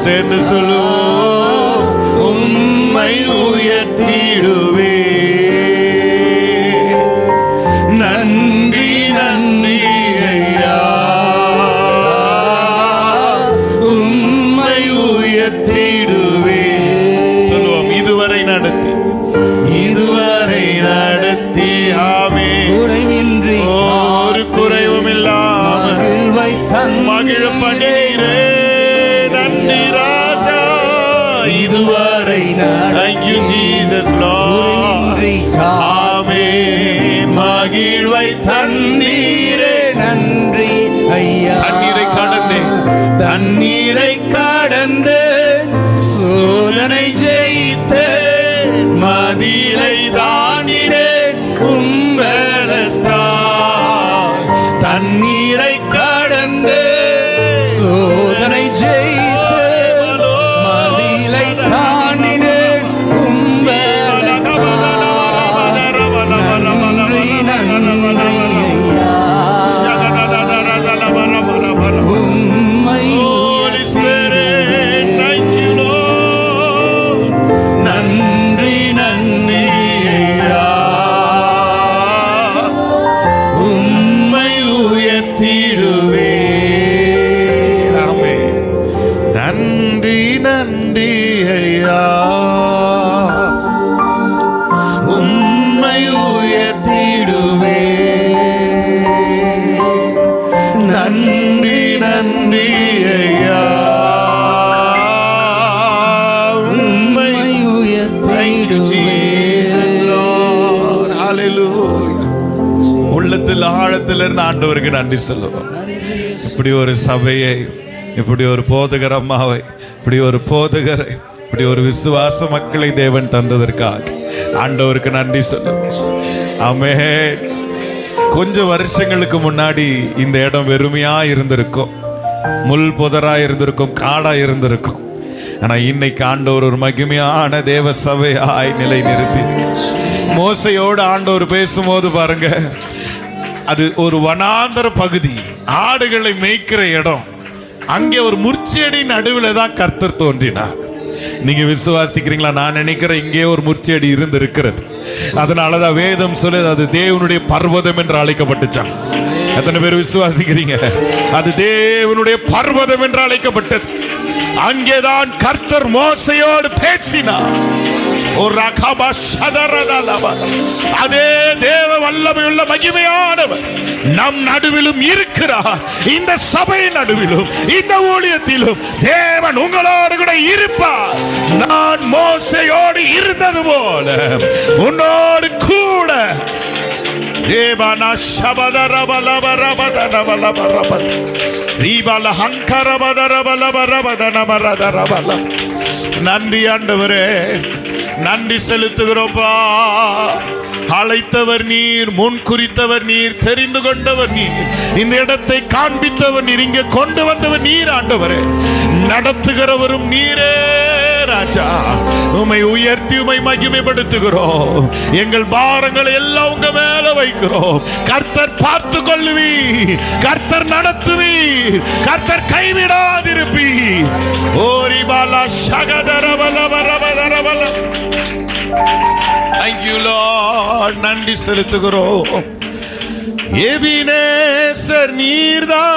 சேர்ந்து சொல்லுவோம். உம்மை உயர்த்திடுவே. நன்றி நன்றி ஐயா, உம்மை உயர்த்திடுவே. சொல்லுவோம். இதுவரை நடத்தி ஆமே குறைவின்றி ஒரு குறைவும் இல்லாமல் மகிழப்படீரே. நன்றி ராஜா. இதுவரை Thank you Jesus Lord. ஆமே மகிழ்வை தந்தீரே. நன்றி ஐயா. தண்ணீரை கடந்து சோதனை ஜெயித்து மதிலை தாண்டினேன் உம்பலத்தால். தண்ணீரை கடந்து சோதனை ஜெயித்து மதிலை தாண்டினேன் உம்பலத்தால். நன்றி நன்றி ஐயா. உம்மை Holy Spirit, thank you Lord. நன்றி நன்றி ஐயா, உம்மை உயர்த்திடுவே. ஆமென். நன்றி நன்றி ஐயா, உம்மை உயர்த்திடுவே. நன்றி நன்றி ஐயா, உம்மை உயர்த்திடுவே. ஹalleluya. உள்ளத்தில் ஆழத்தில் இருந்து ஆண்டவருக்கு நன்றி சொல்லுவோம். இப்படி ஒரு சபையை, இப்படி ஒரு போதகர் அம்மாவை, இப்படி ஒரு போதகரை, இப்படி ஒரு விசுவாச மக்களை தேவன் தந்ததற்காக ஆண்டவருக்கு நன்றி சொல்லுவோம். ஆமென். கொஞ்சம் வருஷங்களுக்கு முன்னாடி இந்த இடம் வெறுமையா இருந்திருக்கும், முள் புதரா இருந்திருக்கும், காடா இருந்திருக்கும். ஆனா இன்னைக்கு ஆண்டவர் ஒரு மகிமையான தேவ சபையாய் நிலை நிறுத்தி, மோசையோடு ஆண்டவர் பேசும்போது பாருங்க, அது ஒரு வனாந்தர பகுதி, ஆடுகளை மேய்க்கிற இடம். அங்கே ஒரு முற்செடி நடுவில் தான் கர்த்தர் தோன்றினார். நீங்க விசுவாசிக்கிறீங்களா? நான் நினைக்கிறேன் இங்கே ஒரு முற்செடி இருந்திருக்கிறது. அதனாலதான் வேதம் சொல்லுது அது தேவனுடைய பர்வதம் என்று அழைக்கப்பட்டுச்சான். எத்தனை பேர் விசுவாசிக்கிறீங்க? அது தேவனுடைய பர்வதம் என்று அழைக்கப்பட்டது. அங்கேதான் கர்த்தர் மோசையோடு பேசினார். அதே தேவ வல்லமையுள்ள மகிமையானவர் நம் நடுவிலும் இருக்கிறார். இந்த சபை நடுவிலும், இந்த ஊழியத்திலும் தேவன் உங்களோடு கூட இருப்பார். நான் மோசையோடு இருந்தது போல உன்னோடு கூட. நன்றி ஆண்டவரே, நன்றி செலுத்துகிறோம்பா. அழைத்தவர் நீர், முன் குறித்தவர் நீர், தெரிந்து கொண்டவர் நீர், இந்த இடத்தை காண்பித்தவர் நீர், இங்கே கொண்டு வந்தவர் நீர் ஆண்டவரே. நடத்துகிறவரும் நீரே ராஜா. உம்மை உயர்த்தி உம்மை மகிமைப்படுத்துகிறோம். எங்கள் பாரங்களை எல்லாம் உங்க மேல வைக்கிறோம். கர்த்தர் பார்த்து கொள்ளுவி, கர்த்தர் நடத்துவி, கர்த்தர் கைவிடாதிருப்பி. ஓரி பாலா ஷகதரவலவரவதரவல. Thank you Lord. நன்றி செலுத்துகிறோம். எபினேசர் நீர்தான்